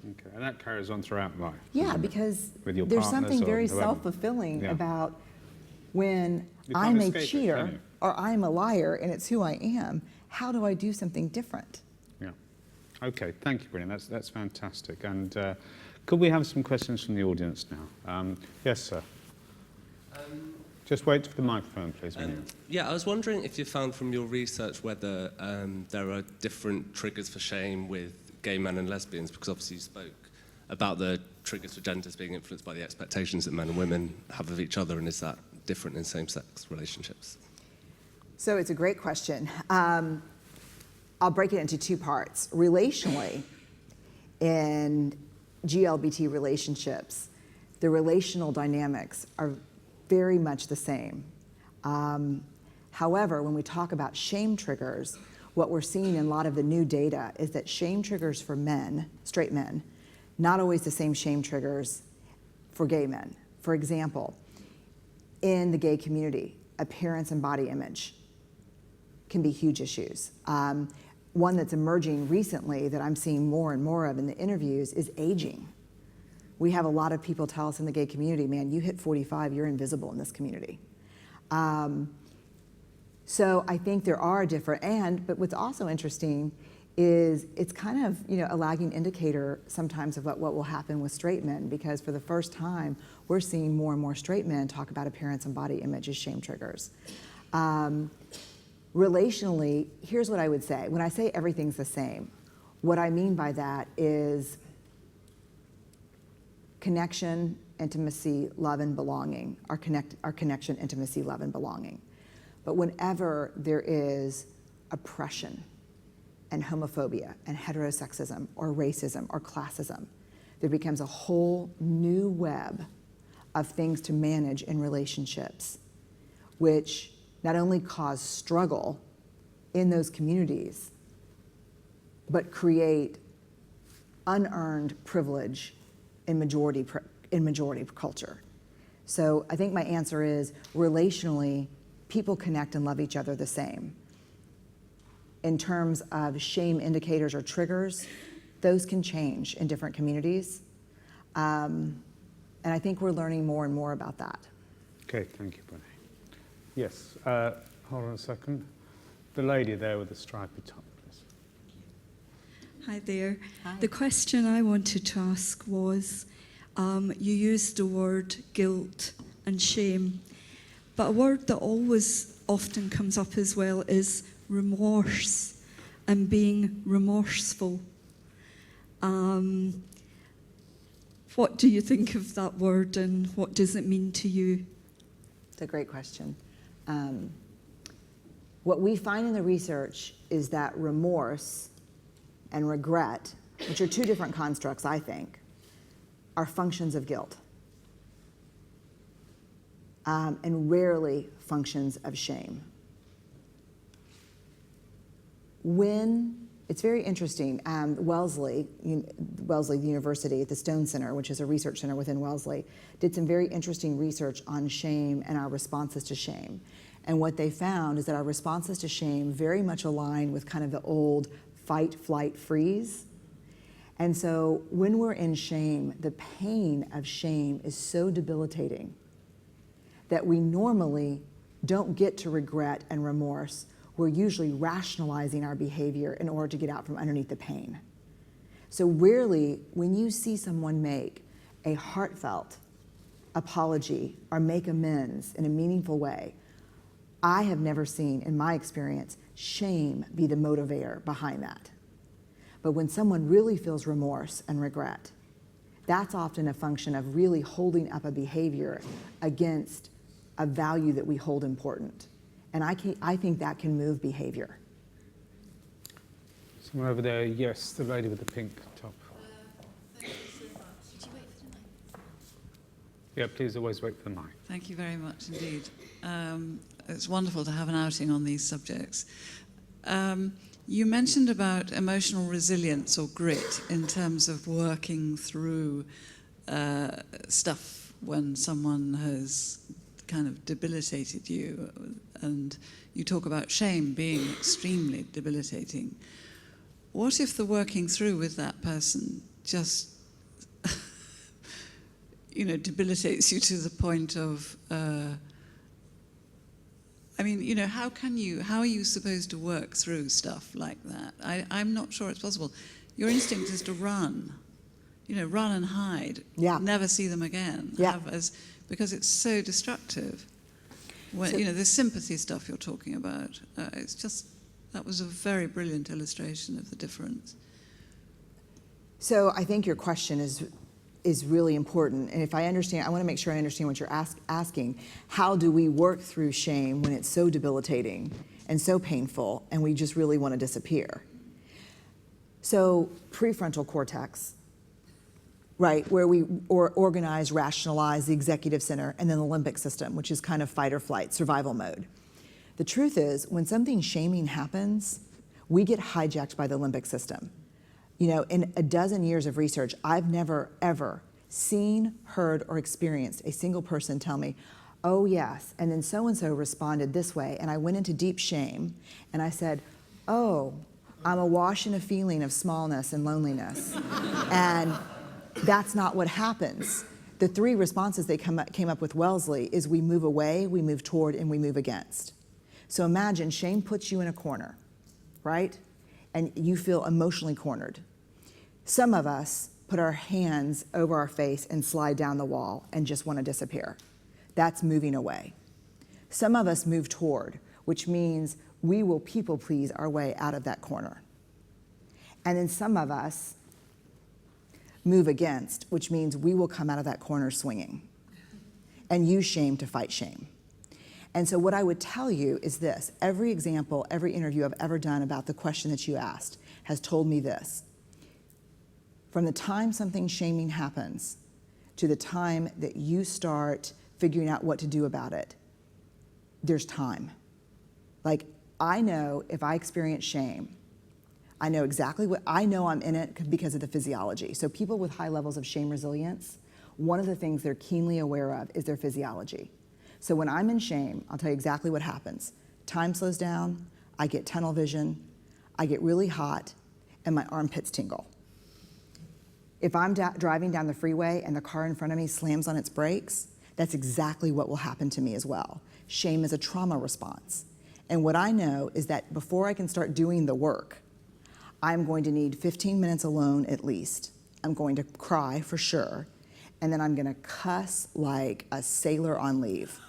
Speaker 1: Okay, and that carries on throughout life.
Speaker 2: Yeah, because there's something very self-fulfilling about when I'm a cheater or I'm a liar and it's who I am, how do I do something different?
Speaker 1: Yeah. Okay, thank you, Brené. That's fantastic. And could we have some questions from the audience now? Yes, sir. Just wait for the microphone, please.
Speaker 3: Yeah, I was wondering if you found from your research whether there are different triggers for shame with gay men and lesbians, because obviously you spoke about the triggers for genders being influenced by the expectations that men and women have of each other, and is that different in same-sex relationships?
Speaker 2: So it's a great question. I'll break it into two parts. Relationally, in GLBT relationships, the relational dynamics are very much the same. However, when we talk about shame triggers, what we're seeing in a lot of the new data is that shame triggers for men, straight men, not always the same shame triggers for gay men. For example, in the gay community, appearance and body image can be huge issues. One that's emerging recently that I'm seeing more and more of in the interviews is aging. We have a lot of people tell us in the gay community, man, you hit 45, you're invisible in this community. So I think there are different, but what's also interesting is it's kind of a lagging indicator sometimes of what will happen with straight men, because for the first time, we're seeing more and more straight men talk about appearance and body image as shame triggers. Relationally, here's what I would say. When I say everything's the same, what I mean by that is connection, intimacy, love, and belonging, our connection, intimacy, love, and belonging. But whenever there is oppression and homophobia and heterosexism or racism or classism, there becomes a whole new web of things to manage in relationships, which not only cause struggle in those communities, but create unearned privilege in majority culture. So I think my answer is, relationally, people connect and love each other the same. In terms of shame indicators or triggers, those can change in different communities. And I think we're learning more and more about that.
Speaker 1: Okay, thank you, Brené. Yes, hold on a second. The lady there with the stripy top, please.
Speaker 4: Hi there.
Speaker 2: Hi.
Speaker 4: The question I wanted to ask was, you used the word guilt and shame, but a word that always often comes up as well is remorse and being remorseful. What do you think of that word and what does it mean to you?
Speaker 2: It's a great question. What we find in the research is that remorse and regret, which are two different constructs, I think, are functions of guilt, and rarely functions of shame. It's very interesting. Wellesley, the university at the Stone Center, which is a research center within Wellesley, did some very interesting research on shame and our responses to shame. And what they found is that our responses to shame very much align with kind of the old fight, flight, freeze. And so when we're in shame, the pain of shame is so debilitating that we normally don't get to regret and remorse. We're usually rationalizing our behavior in order to get out from underneath the pain. So rarely, when you see someone make a heartfelt apology or make amends in a meaningful way, I have never seen, in my experience, shame be the motivator behind that. But when someone really feels remorse and regret, that's often a function of really holding up a behavior against a value that we hold important. And I think that can move behavior.
Speaker 1: Someone over there, yes, the lady with the pink top.
Speaker 5: Thank you so much. Did you wait for the mic?
Speaker 1: Yeah, please always wait for the mic.
Speaker 5: Thank you very much indeed. It's wonderful to have an outing on these subjects. You mentioned about emotional resilience or grit in terms of working through stuff when someone has kind of debilitated you, and you talk about shame being extremely debilitating. What if the working through with that person just debilitates you to the point of how are you supposed to work through stuff like that? I'm not sure it's possible. Your instinct is to run and hide.
Speaker 2: Yeah.
Speaker 5: Never see them again.
Speaker 2: Yeah.
Speaker 5: Because it's so destructive. The sympathy stuff you're talking about, that was a very brilliant illustration of the difference.
Speaker 2: So I think your question is really important. And if I understand, I want to make sure I understand what you're asking. How do we work through shame when it's so debilitating and so painful and we just really want to disappear? So prefrontal cortex, right, where we organize, rationalize the executive center, and then the limbic system, which is kind of fight or flight, survival mode. The truth is, when something shaming happens, we get hijacked by the limbic system. In a dozen years of research, I've never, ever seen, heard, or experienced a single person tell me, oh yes, and then so-and-so responded this way, and I went into deep shame, and I said, oh, I'm awash in a feeling of smallness and loneliness. And that's not what happens. The three responses they came up with Wellesley is we move away, we move toward, and we move against. So imagine shame puts you in a corner, right? And you feel emotionally cornered. Some of us put our hands over our face and slide down the wall and just want to disappear. That's moving away. Some of us move toward, which means we will people please our way out of that corner. And then some of us move against, which means we will come out of that corner swinging and use shame to fight shame. And so what I would tell you is this: every example, every interview I've ever done about the question that you asked has told me this. From the time something shaming happens to the time that you start figuring out what to do about it, there's time. Like, I know if I experience shame, I know exactly I know I'm in it because of the physiology. So people with high levels of shame resilience, one of the things they're keenly aware of is their physiology. So when I'm in shame, I'll tell you exactly what happens. Time slows down, I get tunnel vision, I get really hot, and my armpits tingle. If I'm driving down the freeway and the car in front of me slams on its brakes, that's exactly what will happen to me as well. Shame is a trauma response. And what I know is that before I can start doing the work, I'm going to need 15 minutes alone at least. I'm going to cry for sure. And then I'm going to cuss like a sailor on leave.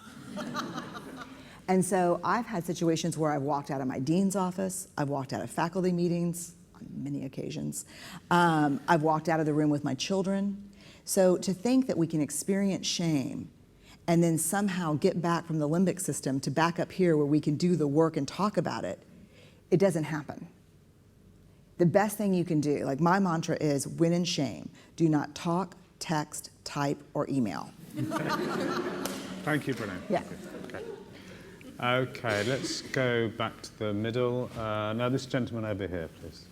Speaker 2: And so I've had situations where I've walked out of my dean's office, I've walked out of faculty meetings on many occasions, I've walked out of the room with my children. So to think that we can experience shame and then somehow get back from the limbic system to back up here where we can do the work and talk about it, it doesn't happen. The best thing you can do, like my mantra is, when in shame, do not talk, text, type, or email.
Speaker 1: Thank you, Brené.
Speaker 2: Yeah.
Speaker 1: Okay, let's go back to the middle. Now, this gentleman over here, please.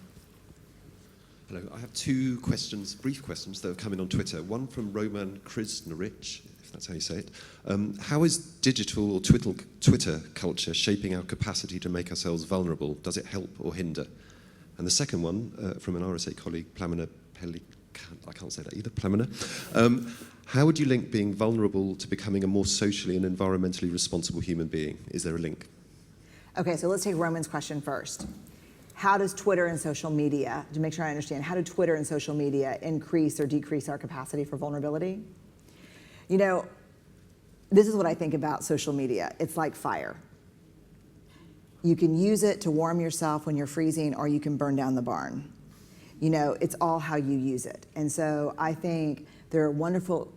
Speaker 6: Hello, I have two questions, brief questions that have come in on Twitter. One from Roman Krisnerich, if that's how you say it. How is digital or Twitter culture shaping our capacity to make ourselves vulnerable? Does it help or hinder? And the second one, from an RSA colleague, Plamina I can't say that either, Plamina. How would you link being vulnerable to becoming a more socially and environmentally responsible human being? Is there a link?
Speaker 2: Okay, so let's take Roman's question first. How does Twitter and social media, to make sure I understand, how do Twitter and social media increase or decrease our capacity for vulnerability? You know, this is what I think about social media. It's like fire. You can use it to warm yourself when you're freezing, or you can burn down the barn. You know, it's all how you use it. And so I think there are wonderful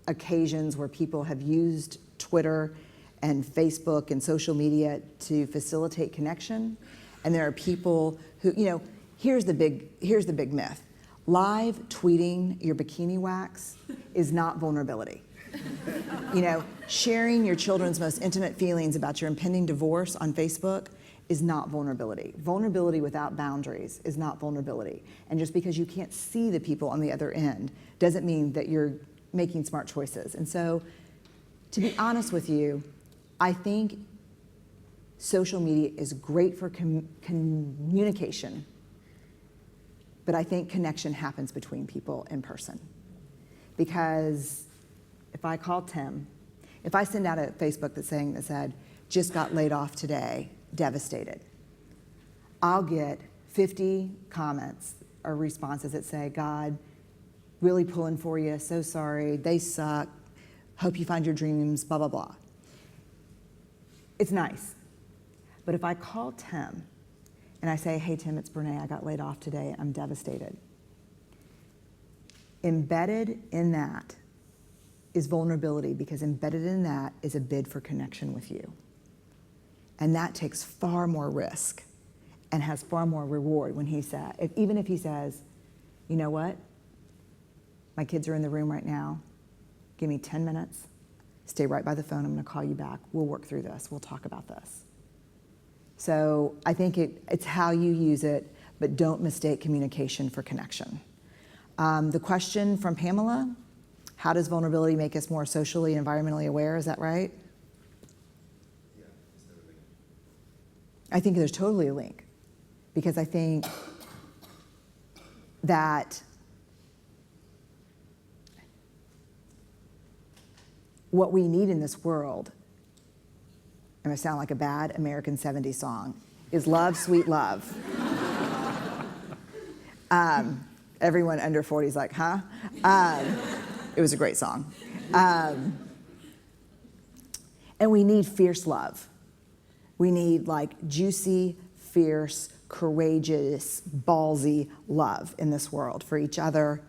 Speaker 2: occasions where people have used Twitter and Facebook and social media to facilitate connection. And there are people who, you know, here's the big myth. Live tweeting your bikini wax is not vulnerability. You know, sharing your children's most intimate feelings about your impending divorce on Facebook is not vulnerability. Vulnerability without boundaries is not vulnerability. And just because you can't see the people on the other end doesn't mean that you're making smart choices. And so, to be honest with you, I think social media is great for communication, but I think connection happens between people in person. Because if I call Tim, if I send out a Facebook that said, just got laid off today, devastated, I'll get 50 comments or responses that say, God, really pulling for you, so sorry, they suck, hope you find your dreams, blah, blah, blah. It's nice. But if I call Tim and I say, hey, Tim, it's Brené, I got laid off today, I'm devastated. Embedded in that is vulnerability, because embedded in that is a bid for connection with you. And that takes far more risk and has far more reward when even if he says, you know what? My kids are in the room right now. Give me 10 minutes. Stay right by the phone. I'm going to call you back. We'll work through this. We'll talk about this. So I think it's how you use it, but don't mistake communication for connection. The question from Pamela, how does vulnerability make us more socially and environmentally aware? Is that right?
Speaker 6: Yeah, is there a link?
Speaker 2: I think there's totally a link, because I think that what we need in this world, and I sound like a bad American 70s song, is love, sweet love. Everyone under 40 is like, huh? It was a great song. And we need fierce love. We need like juicy, fierce, courageous, ballsy love in this world for each other,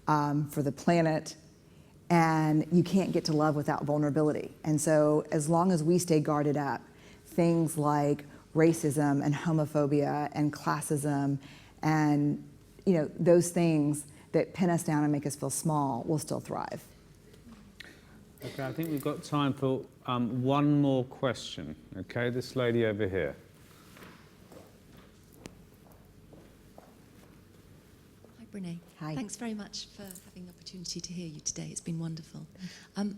Speaker 2: for the planet. And you can't get to love without vulnerability. And so as long as we stay guarded up, things like racism and homophobia and classism and, you know, those things that pin us down and make us feel small will still thrive.
Speaker 1: Okay, I think we've got time for one more question. Okay, this lady over here.
Speaker 7: Hi, Brené.
Speaker 2: Hi.
Speaker 7: Thanks very much for having the opportunity to hear you today. It's been wonderful.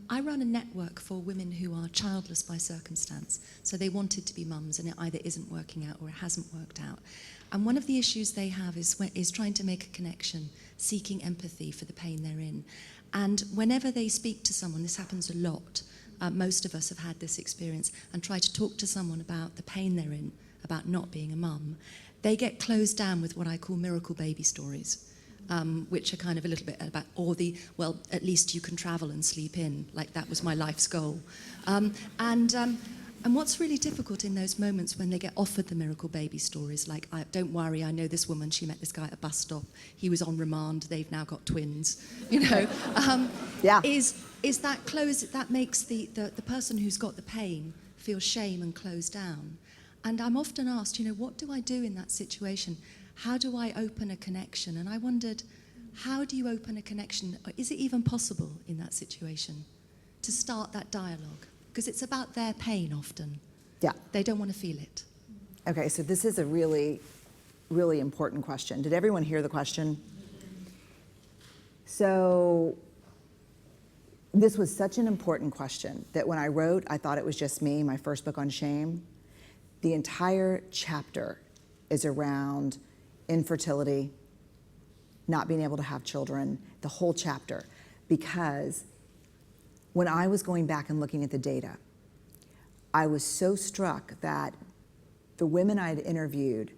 Speaker 7: I run a network for women who are childless by circumstance. So they wanted to be mums and it either isn't working out or it hasn't worked out. And one of the issues they have is trying to make a connection, seeking empathy for the pain they're in. And whenever they speak to someone, this happens a lot, most of us have had this experience, and try to talk to someone about the pain they're in, about not being a mum, they get closed down with what I call miracle baby stories. Which are kind of a little bit about, well, at least you can travel and sleep in, like that was my life's goal. And what's really difficult in those moments when they get offered the miracle baby stories, like, don't worry, I know this woman, she met this guy at a bus stop, he was on remand, they've now got twins, you know,
Speaker 2: Yeah.
Speaker 7: is that makes the person who's got the pain feel shame and close down. And I'm often asked, what do I do in that situation? How do I open a connection? And I wondered, how do you open a connection? Or is it even possible in that situation to start that dialogue? Because it's about their pain often.
Speaker 2: Yeah.
Speaker 7: They don't want to feel it.
Speaker 2: Okay, so this is a really, really important question. Did everyone hear the question? So this was such an important question that when I wrote, I thought it was just me, my first book on shame. The entire chapter is around infertility, not being able to have children, the whole chapter. Because when I was going back and looking at the data, I was so struck that the women I had interviewed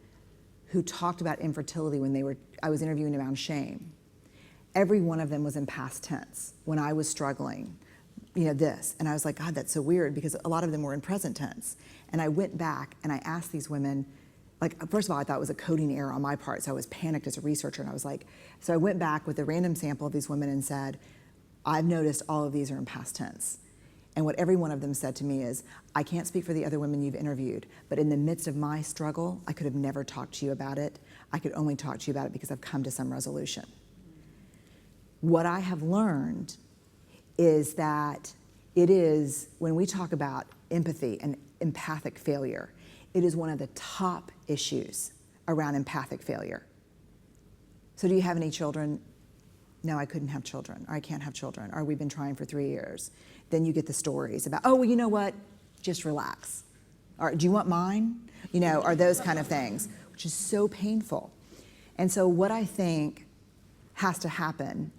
Speaker 2: who talked about infertility when I was interviewing around shame, every one of them was in past tense when I was struggling, this. And I was like, God, that's so weird, because a lot of them were in present tense. And I went back and I asked these women, first of all, I thought it was a coding error on my part, so I was panicked as a researcher, and I was like, so I went back with a random sample of these women and said, I've noticed all of these are in past tense. And what every one of them said to me is, I can't speak for the other women you've interviewed, but in the midst of my struggle, I could have never talked to you about it. I could only talk to you about it because I've come to some resolution. What I have learned is that it is, when we talk about empathy and empathic failure, it is one of the top issues around empathic failure. So do you have any children? No, I couldn't have children, or I can't have children, or we've been trying for 3 years. Then you get the stories about, oh, well, you know what? Just relax. Or do you want mine? Or those kind of things, which is so painful. And so what I think has to happen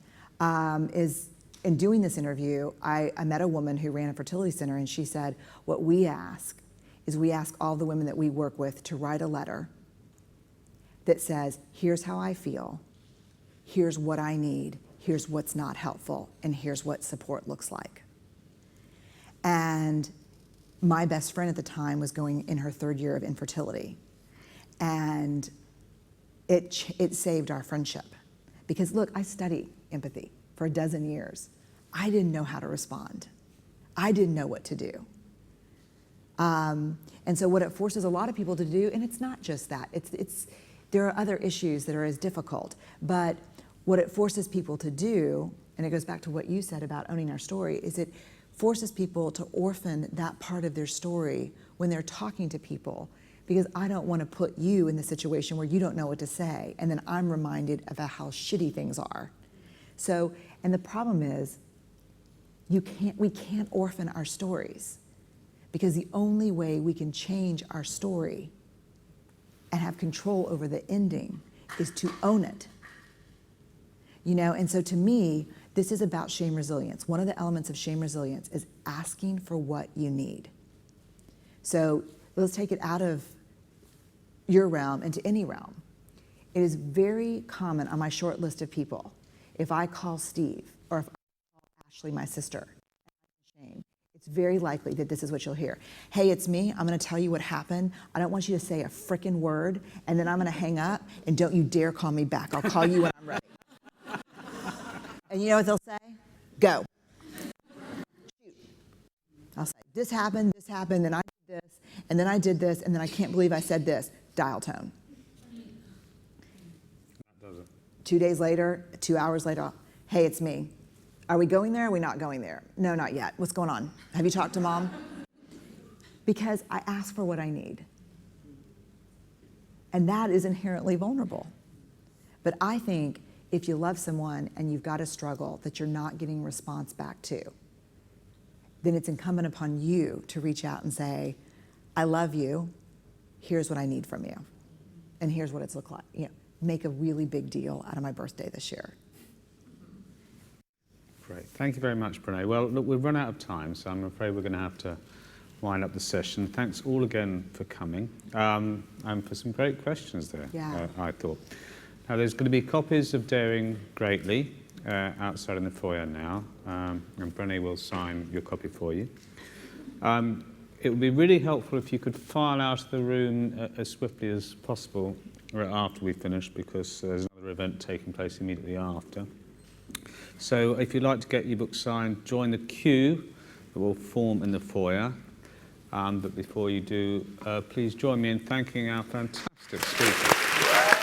Speaker 2: is, in doing this interview, I met a woman who ran a fertility center, and she said, what we ask is we ask all the women that we work with to write a letter that says, here's how I feel, here's what I need, here's what's not helpful, and here's what support looks like. And my best friend at the time was going in her 3rd year of infertility. And it saved our friendship. Because look, I studied empathy for a dozen years. I didn't know how to respond. I didn't know what to do. And so what it forces a lot of people to do, and it's not just that, there are other issues that are as difficult, but what it forces people to do, and it goes back to what you said about owning our story, is it forces people to orphan that part of their story when they're talking to people, because I don't want to put you in the situation where you don't know what to say, and then I'm reminded about how shitty things are. So, and the problem is, we can't orphan our stories, because the only way we can change our story and have control over the ending is to own it. And so to me, this is about shame resilience. One of the elements of shame resilience is asking for what you need. So let's take it out of your realm into any realm. It is very common on my short list of people, if I call Steve or if I call Ashley, my sister, shame, it's very likely that this is what you'll hear. Hey, it's me. I'm going to tell you what happened. I don't want you to say a frickin' word, and then I'm going to hang up, and don't you dare call me back. I'll call you when I'm ready. And you know what they'll say? Go. Shoot. I'll say, this happened, and I did this, and then I did this, and then I can't believe I said this. Dial tone.
Speaker 1: That does it.
Speaker 2: 2 days later, 2 hours later, hey, it's me. Are we going there or are we not going there? No, not yet. What's going on? Have you talked to mom? Because I ask for what I need. And that is inherently vulnerable. But I think if you love someone and you've got a struggle that you're not getting response back to, then it's incumbent upon you to reach out and say, I love you, here's what I need from you, and here's what it's looked like. You know, make a really big deal out of my birthday this year.
Speaker 1: Great. Thank you very much, Brené. Well, look, we've run out of time, so I'm afraid we're going to have to wind up the session. Thanks all again for coming, and for some great questions there,
Speaker 2: Yeah.
Speaker 1: I thought. Now, there's going to be copies of Daring Greatly outside in the foyer now, and Brené will sign your copy for you. It would be really helpful if you could file out of the room as swiftly as possible after we finish, because there's another event taking place immediately after. So if you'd like to get your book signed, join the queue that will form in the foyer. But before you do, please join me in thanking our fantastic speakers.